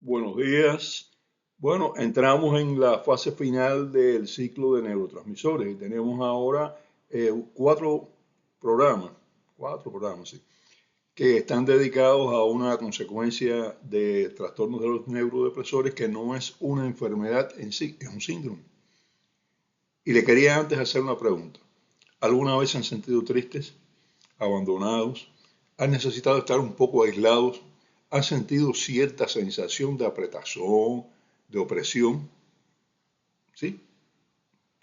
Buenos días. Bueno, entramos en la fase final del ciclo de neurotransmisores y tenemos ahora cuatro programas, sí, que están dedicados a una consecuencia de trastornos de los neurodepresores que no es una enfermedad en sí, es un síndrome. Y le quería antes hacer una pregunta. ¿Alguna vez se han sentido tristes, abandonados? ¿Han necesitado estar un poco aislados? ¿Han sentido cierta sensación de apretazón, de opresión? ¿Sí?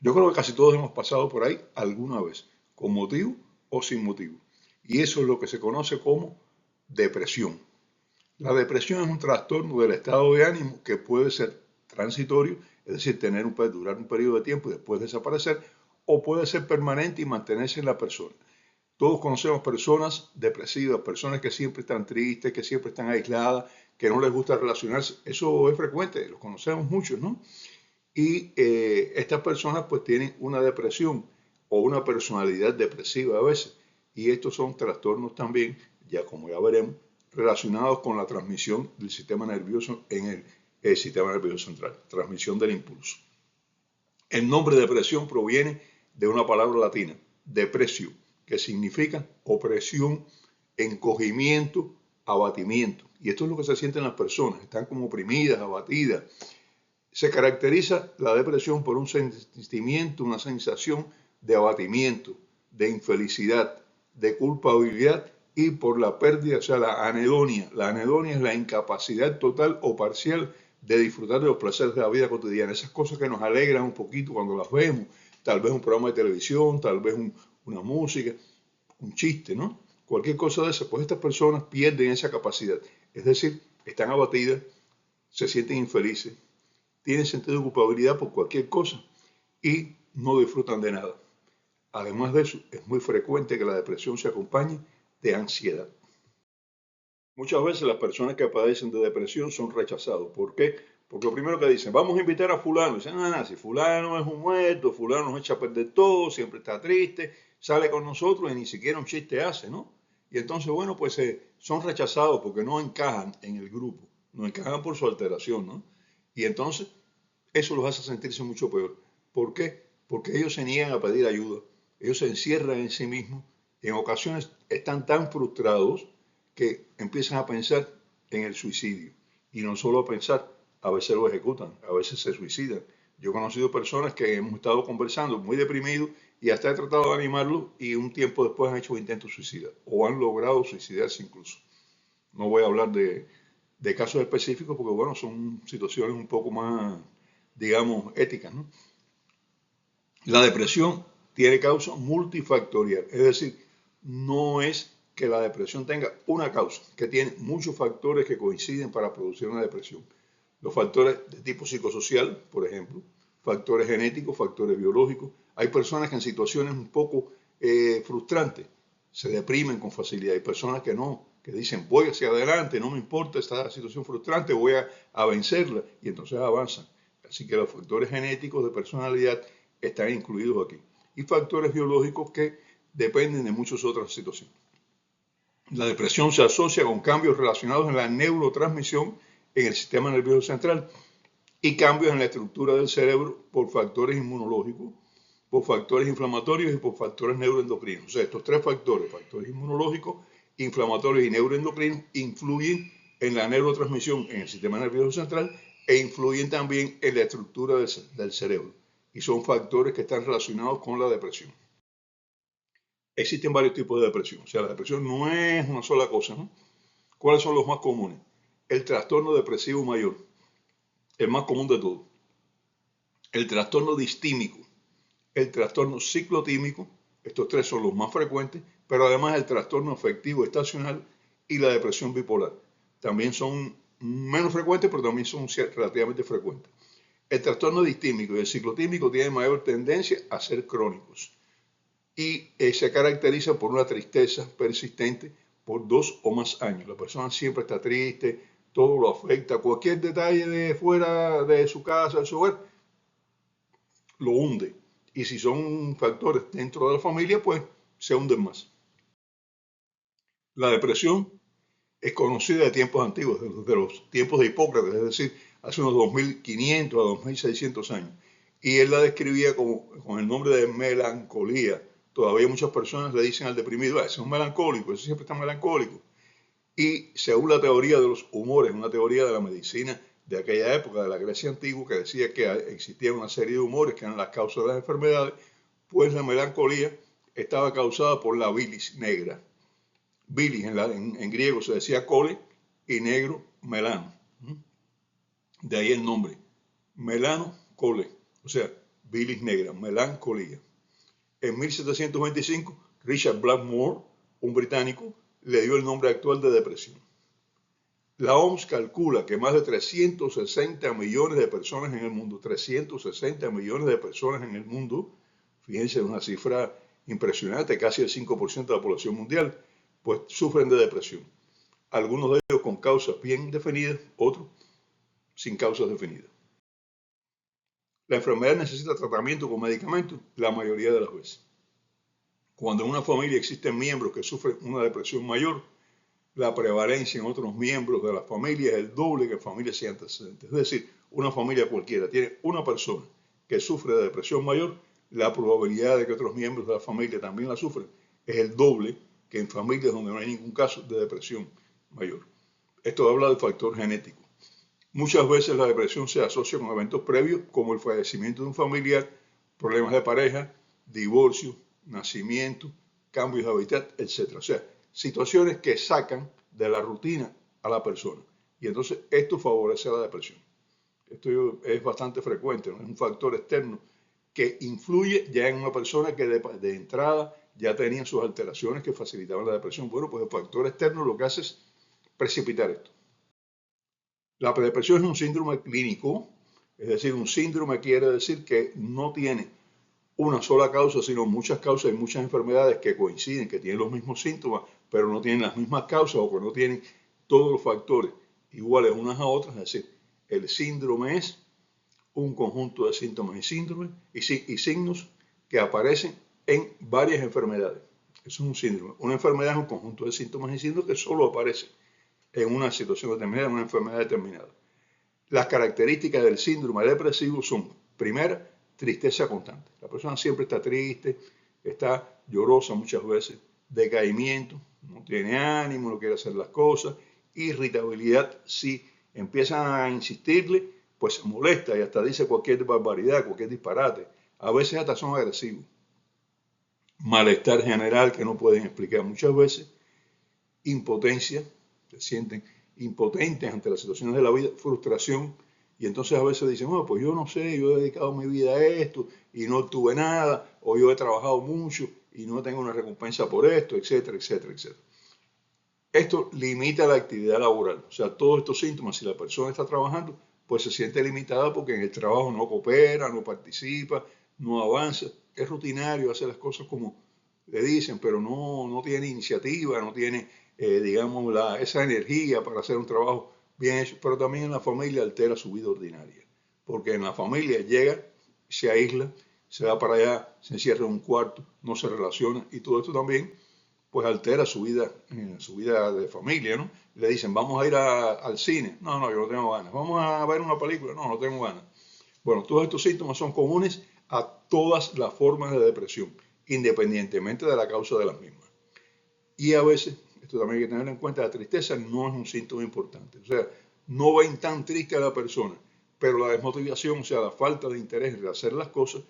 Yo creo que casi todos hemos pasado por ahí alguna vez, con motivo o sin motivo. Y eso es lo que se conoce como depresión. La depresión es un trastorno del estado de ánimo que puede ser transitorio, es decir, durar un periodo de tiempo y después desaparecer, o puede ser permanente y mantenerse en la persona. Todos conocemos personas depresivas, personas que siempre están tristes, que siempre están aisladas, que no les gusta relacionarse. Eso es frecuente, lo conocemos muchos, ¿no? Y estas personas pues tienen una depresión o una personalidad depresiva a veces. Y estos son trastornos también, ya como ya veremos, relacionados con la transmisión del sistema nervioso en el sistema nervioso central, transmisión del impulso. El nombre depresión proviene de una palabra latina, depresio, que significa opresión, encogimiento, abatimiento. Y esto es lo que se siente en las personas, están como oprimidas, abatidas. Se caracteriza la depresión por un sentimiento, una sensación de abatimiento, de infelicidad, de culpabilidad y por la pérdida, o sea, la anedonia. La anedonia es la incapacidad total o parcial de disfrutar de los placeres de la vida cotidiana, esas cosas que nos alegran un poquito cuando las vemos, tal vez un programa de televisión, tal vez una música, un chiste, ¿no? Cualquier cosa de eso, pues estas personas pierden esa capacidad, es decir, están abatidas, se sienten infelices, tienen sentido de culpabilidad por cualquier cosa y no disfrutan de nada. Además de eso, es muy frecuente que la depresión se acompañe de ansiedad. Muchas veces las personas que padecen de depresión son rechazados. ¿Por qué? Porque lo primero que dicen, vamos a invitar a fulano. Dicen, si fulano es un muerto, fulano nos echa a perder todo, siempre está triste, sale con nosotros y ni siquiera un chiste hace, ¿no? Y entonces, bueno, pues son rechazados porque no encajan en el grupo, no encajan por su alteración, ¿no? Y entonces eso los hace sentirse mucho peor. ¿Por qué? Porque ellos se niegan a pedir ayuda, ellos se encierran en sí mismos, en ocasiones están tan frustrados que empiezan a pensar en el suicidio. Y no solo a pensar, a veces lo ejecutan, a veces se suicidan. Yo he conocido personas que hemos estado conversando muy deprimidos y hasta he tratado de animarlos y un tiempo después han hecho intentos suicidas o han logrado suicidarse incluso. No voy a hablar de casos específicos porque, bueno, son situaciones un poco más, digamos, éticas, ¿no? La depresión tiene causa multifactorial, es decir, no es que la depresión tenga una causa, que tiene muchos factores que coinciden para producir una depresión. Los factores de tipo psicosocial, por ejemplo, factores genéticos, factores biológicos. Hay personas que en situaciones un poco frustrantes se deprimen con facilidad. Hay personas que no, que dicen voy hacia adelante, no me importa esta situación frustrante, voy a vencerla y entonces avanzan. Así que los factores genéticos de personalidad están incluidos aquí. Y factores biológicos que dependen de muchas otras situaciones. La depresión se asocia con cambios relacionados en la neurotransmisión en el sistema nervioso central y cambios en la estructura del cerebro por factores inmunológicos, por factores inflamatorios y por factores neuroendocrinos. O sea, estos tres factores, factores inmunológicos, inflamatorios y neuroendocrinos, influyen en la neurotransmisión en el sistema nervioso central e influyen también en la estructura del cerebro. Y son factores que están relacionados con la depresión. Existen varios tipos de depresión. O sea, la depresión no es una sola cosa, ¿no? ¿Cuáles son los más comunes? El trastorno depresivo mayor, el más común de todos. El trastorno distímico, el trastorno ciclotímico, estos tres son los más frecuentes, pero además el trastorno afectivo estacional y la depresión bipolar. También son menos frecuentes, pero también son relativamente frecuentes. El trastorno distímico y el ciclotímico tienen mayor tendencia a ser crónicos y se caracteriza por una tristeza persistente por 2 o más años. La persona siempre está triste, todo lo afecta, cualquier detalle de fuera de su casa, de su hogar, lo hunde. Y si son factores dentro de la familia, pues se hunden más. La depresión es conocida de tiempos antiguos, de los tiempos de Hipócrates, es decir, hace unos 2500 a 2600 años. Y él la describía como, con el nombre de melancolía. Todavía muchas personas le dicen al deprimido, ese es un melancólico, ese siempre está melancólico. Y según la teoría de los humores, una teoría de la medicina de aquella época, de la Grecia antigua, que decía que existía una serie de humores que eran las causas de las enfermedades, pues la melancolía estaba causada por la bilis negra. Bilis en griego se decía cole y negro melano. De ahí el nombre. Melano, cole. O sea, bilis negra, melancolía. En 1725, Richard Blackmore, un británico, le dio el nombre actual de depresión. La OMS calcula que más de 360 millones de personas en el mundo, 360 millones de personas en el mundo, fíjense, es una cifra impresionante, casi el 5% de la población mundial, pues sufren de depresión. Algunos de ellos con causas bien definidas, otros sin causas definidas. La enfermedad necesita tratamiento con medicamentos la mayoría de las veces. Cuando en una familia existen miembros que sufren una depresión mayor, la prevalencia en otros miembros de la familia es el doble que en familias sin antecedentes. Es decir, una familia cualquiera tiene una persona que sufre de depresión mayor, la probabilidad de que otros miembros de la familia también la sufran es el doble que en familias donde no hay ningún caso de depresión mayor. Esto habla del factor genético. Muchas veces la depresión se asocia con eventos previos como el fallecimiento de un familiar, problemas de pareja, divorcio, nacimiento, cambios de hábitat, etc. O sea, situaciones que sacan de la rutina a la persona. Y entonces esto favorece la depresión. Esto es bastante frecuente, ¿no? Es un factor externo que influye ya en una persona que de entrada ya tenía sus alteraciones que facilitaban la depresión. Bueno, pues el factor externo lo que hace es precipitar esto. La depresión es un síndrome clínico, es decir, un síndrome quiere decir que no tiene una sola causa, sino muchas causas y muchas enfermedades que coinciden, que tienen los mismos síntomas, pero no tienen las mismas causas o que no tienen todos los factores iguales unas a otras. Es decir, el síndrome es un conjunto de síntomas y síndromes y signos que aparecen en varias enfermedades. Eso es un síndrome. Una enfermedad es un conjunto de síntomas y síndromes que solo aparecen en una situación determinada, en una enfermedad determinada. Las características del síndrome depresivo son, primera, tristeza constante. La persona siempre está triste, está llorosa muchas veces, decaimiento, no tiene ánimo, no quiere hacer las cosas, irritabilidad, si empiezan a insistirle, pues se molesta y hasta dice cualquier barbaridad, cualquier disparate. A veces hasta son agresivos. Malestar general que no pueden explicar muchas veces, impotencia, se sienten impotentes ante las situaciones de la vida, frustración, y entonces a veces dicen, bueno, pues yo no sé, yo he dedicado mi vida a esto y no obtuve nada, o yo he trabajado mucho y no tengo una recompensa por esto, etcétera, etcétera, etcétera. Esto limita la actividad laboral, o sea, todos estos síntomas, si la persona está trabajando, pues se siente limitada porque en el trabajo no coopera, no participa, no avanza, es rutinario, hace las cosas como le dicen, pero no tiene iniciativa, no tiene, digamos, esa energía para hacer un trabajo bien hecho, pero también en la familia altera su vida ordinaria, porque en la familia llega, se aísla, se va para allá, se encierra en un cuarto, no se relaciona, y todo esto también pues altera su vida de familia, ¿no? Le dicen, vamos a ir al cine. No, yo no tengo ganas. Vamos a ver una película. No tengo ganas. Bueno, todos estos síntomas son comunes a todas las formas de depresión, independientemente de la causa de las mismas. Y a veces, esto también hay que tenerlo en cuenta, la tristeza no es un síntoma importante. O sea, no ven tan triste a la persona, pero la desmotivación, o sea, la falta de interés en hacer las cosas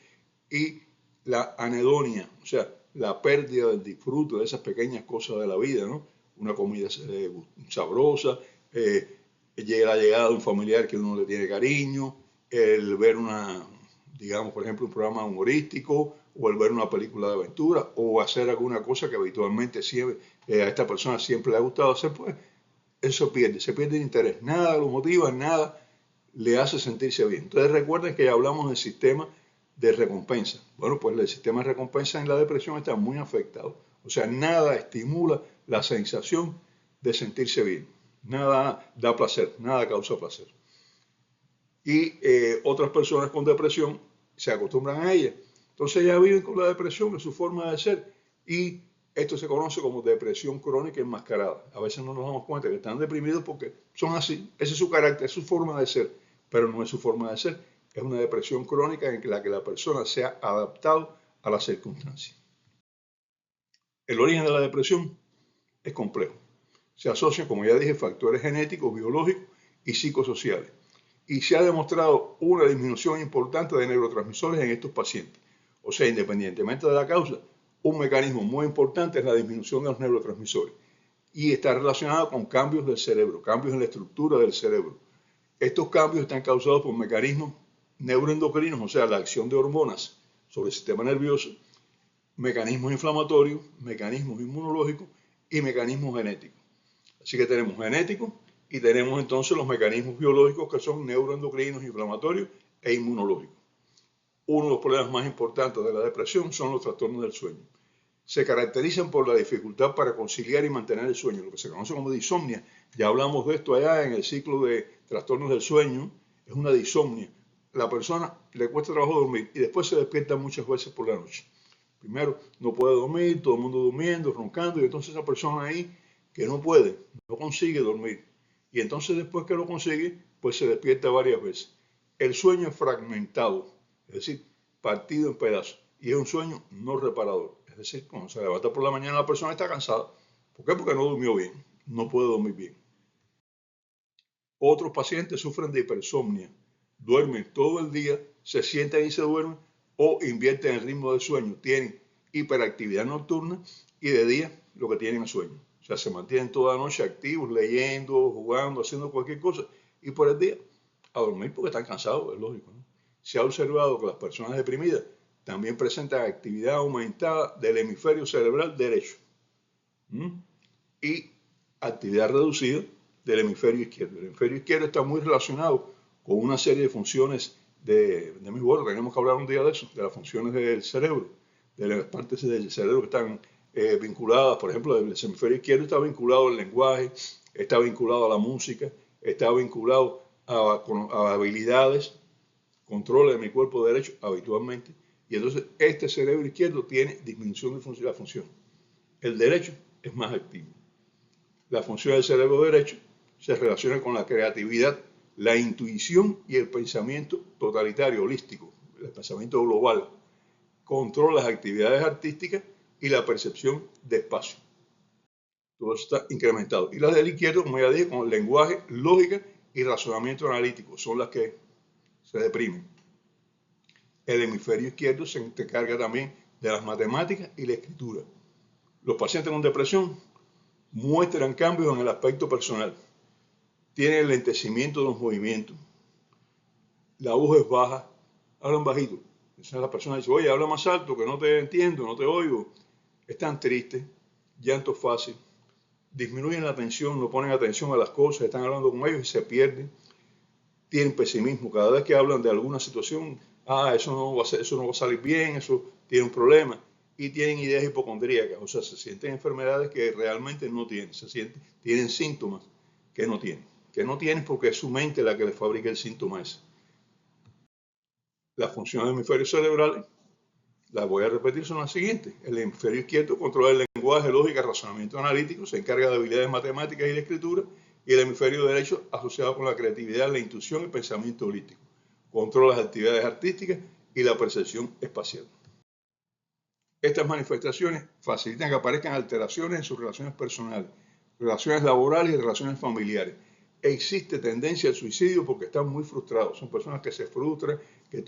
y la anedonia, o sea, la pérdida del disfrute de esas pequeñas cosas de la vida, ¿no? Una comida sabrosa, la llegada de un familiar que uno le tiene cariño, el ver digamos, por ejemplo, un programa humorístico, o el ver una película de aventura, o hacer alguna cosa que habitualmente siempre, a esta persona siempre le ha gustado hacer, pues eso se pierde el interés. Nada lo motiva, nada le hace sentirse bien. Entonces recuerden que ya hablamos del sistema de recompensa. Bueno, pues el sistema de recompensa en la depresión está muy afectado. O sea, nada estimula la sensación de sentirse bien. Nada da placer, nada causa placer. Y otras personas con depresión se acostumbran a ella. Entonces ya viven con la depresión, es su forma de ser, y Esto se conoce como depresión crónica enmascarada. A veces no nos damos cuenta que están deprimidos porque son así. Ese es su carácter, es su forma de ser, pero no es su forma de ser. Es una depresión crónica en la que la persona se ha adaptado a las circunstancias. El origen de la depresión es complejo. Se asocia, como ya dije, factores genéticos, biológicos y psicosociales. Y se ha demostrado una disminución importante de neurotransmisores en estos pacientes. O sea, independientemente de la causa, un mecanismo muy importante es la disminución de los neurotransmisores. Y está relacionado con cambios del cerebro, cambios en la estructura del cerebro. Estos cambios están causados por mecanismos neuroendocrinos, o sea, la acción de hormonas sobre el sistema nervioso, mecanismos inflamatorios, mecanismos inmunológicos y mecanismos genéticos. Así que tenemos genéticos y tenemos entonces los mecanismos biológicos que son neuroendocrinos, inflamatorios e inmunológicos. Uno de los problemas más importantes de la depresión son los trastornos del sueño. Se caracterizan por la dificultad para conciliar y mantener el sueño, lo que se conoce como disomnia. Ya hablamos de esto allá en el ciclo de trastornos del sueño, es una disomnia. La persona le cuesta trabajo dormir y después se despierta muchas veces por la noche. Primero, no puede dormir, todo el mundo durmiendo, roncando, y entonces esa persona ahí que no puede, no consigue dormir. Y entonces después que lo consigue, pues se despierta varias veces. El sueño es fragmentado, es decir, partido en pedazos, y es un sueño no reparador. Es decir, cuando se levanta por la mañana la persona está cansada. ¿Por qué? Porque no durmió bien, no puede dormir bien. Otros pacientes sufren de hipersomnia, duermen todo el día, se sientan y se duermen o invierten el ritmo del sueño, tienen hiperactividad nocturna y de día lo que tienen es sueño. O sea, se mantienen toda la noche activos, leyendo, jugando, haciendo cualquier cosa y por el día a dormir porque están cansados, es lógico, ¿no? Se ha observado que las personas deprimidas también presentan actividad aumentada del hemisferio cerebral derecho, ¿m? Y actividad reducida del hemisferio izquierdo. El hemisferio izquierdo está muy relacionado con una serie de funciones de mi bueno, tenemos que hablar un día de eso, de las funciones del cerebro, de las partes del cerebro que están vinculadas, por ejemplo, el hemisferio izquierdo está vinculado al lenguaje, está vinculado a la música, está vinculado a habilidades, controles de mi cuerpo derecho habitualmente, y entonces este cerebro izquierdo tiene disminución de la función. El derecho es más activo. La función del cerebro derecho se relaciona con la creatividad, la intuición y el pensamiento totalitario, holístico, el pensamiento global. Controla las actividades artísticas y la percepción de espacio. Todo eso está incrementado. Y las del izquierdo, como ya dije, con el lenguaje, lógica y razonamiento analítico, son las que se deprimen. El hemisferio izquierdo se encarga también de las matemáticas y la escritura. Los pacientes con depresión muestran cambios en el aspecto personal. Tienen lentecimiento de los movimientos. La voz es baja. Hablan bajito. Entonces la persona dice, oye, habla más alto, que no te entiendo, no te oigo. Están tristes, llanto fácil. Disminuyen la atención, no ponen atención a las cosas, están hablando con ellos y se pierden. Tienen pesimismo. Cada vez que hablan de alguna situación, eso no va a salir bien, eso tiene un problema. Y tienen ideas hipocondríacas, o sea, se sienten enfermedades que realmente no tienen, tienen síntomas que no tienen porque es su mente la que les fabrica el síntoma ese. Las funciones del hemisferio cerebral, las voy a repetir, son las siguientes. El hemisferio izquierdo controla el lenguaje, lógica, razonamiento analítico, se encarga de habilidades matemáticas y de escritura, y el hemisferio derecho asociado con la creatividad, la intuición y el pensamiento holístico. Controla las actividades artísticas y la percepción espacial. Estas manifestaciones facilitan que aparezcan alteraciones en sus relaciones personales, relaciones laborales y relaciones familiares. Existe tendencia al suicidio porque están muy frustrados. Son personas que se frustran, que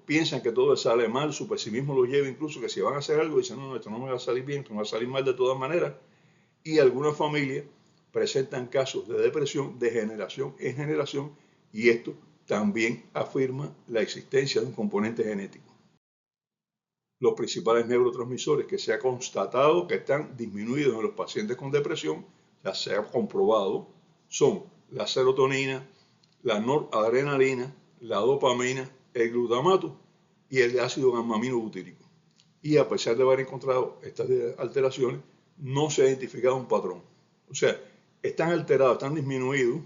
piensan que todo les sale mal, su pesimismo los lleva incluso que si van a hacer algo dicen, no, esto no me va a salir bien, esto me va a salir mal de todas maneras. Y algunas familias presentan casos de depresión de generación en generación y esto también afirma la existencia de un componente genético. Los principales neurotransmisores que se ha constatado que están disminuidos en los pacientes con depresión, ya se ha comprobado, son la serotonina, la noradrenalina, la dopamina, el glutamato y el ácido gamma-aminobutírico. Y a pesar de haber encontrado estas alteraciones, no se ha identificado un patrón. O sea, están alterados, están disminuidos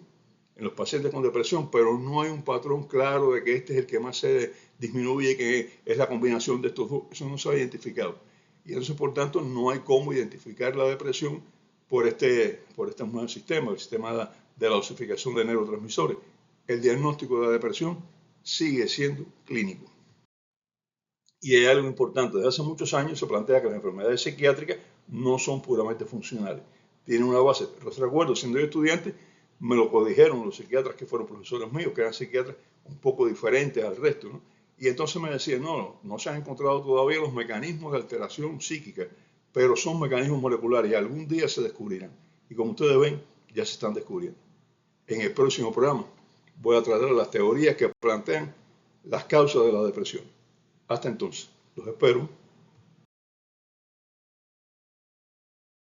en los pacientes con depresión, pero no hay un patrón claro de que este es el que más se disminuye, que es la combinación de estos dos. Eso no se ha identificado. Y entonces, por tanto, no hay cómo identificar la depresión por este nuevo sistema, el sistema de la dosificación de neurotransmisores. El diagnóstico de la depresión sigue siendo clínico. Y hay algo importante, desde hace muchos años se plantea que las enfermedades psiquiátricas no son puramente funcionales, tienen una base. Recuerdo, siendo yo estudiante, me lo dijeron los psiquiatras que fueron profesores míos, que eran psiquiatras un poco diferentes al resto, ¿no? Y entonces me decían, no se han encontrado todavía los mecanismos de alteración psíquica, pero son mecanismos moleculares y algún día se descubrirán. Y como ustedes ven, ya se están descubriendo. En el próximo programa voy a tratar las teorías que plantean las causas de la depresión. Hasta entonces, los espero.